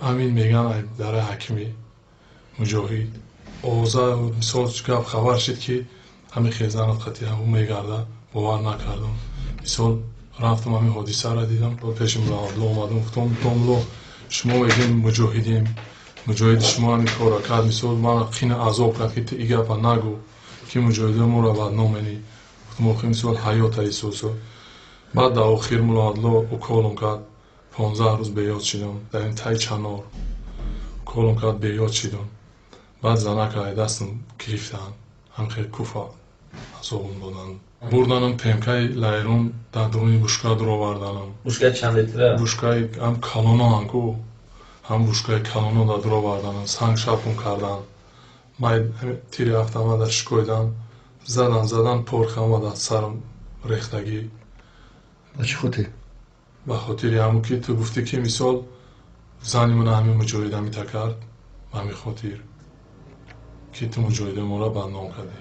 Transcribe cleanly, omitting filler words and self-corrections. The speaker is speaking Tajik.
ҳамин меган дар ҳакими муҷоҳид овоза мисол гап хабар шид ки ҳамин хезанат қатъи ҳамун мегарда бовар накардам. мисол рафтам ҳамин ҳодисаро дидам, пеши мулло омадам, гуфтам мулло шумо мегӯед муҷоҳидем, муҷоҳиди шумо ҳамин корро кард, мисол мана қина азоб кард ки ту и гапа нагӯ ки муҷоҳида моро бадном менӣ. гуфтам охир мисол ҳаёта рисосо. баъд дар охир мулло уколам кард, 15 рӯз беёд шидам, дар ин таи чанор уколам кард, беёд шидам. баъд занака дастам гирифтанд, ҳамхел куфа азобам доданд. бурданам пемкаи лайрон дар дуруни бушка дуроварданам. Бушка чанд литра? Бушкаи ҳам калоноам ку, ҳам бушкаи калоно дар дуроварданам, санг шапкум кардан. май тири автомата шикоидан, задан порхи омад аз сарам рехтагӣ. ба чӣ хотир? ба хотири ҳамон ки ту гуфтӣ ки мисол зани мана ҳамин муҷоҳида мета кард, ба ҳамин хотир ки ту муҷоҳидаи моро бадном кардӣ.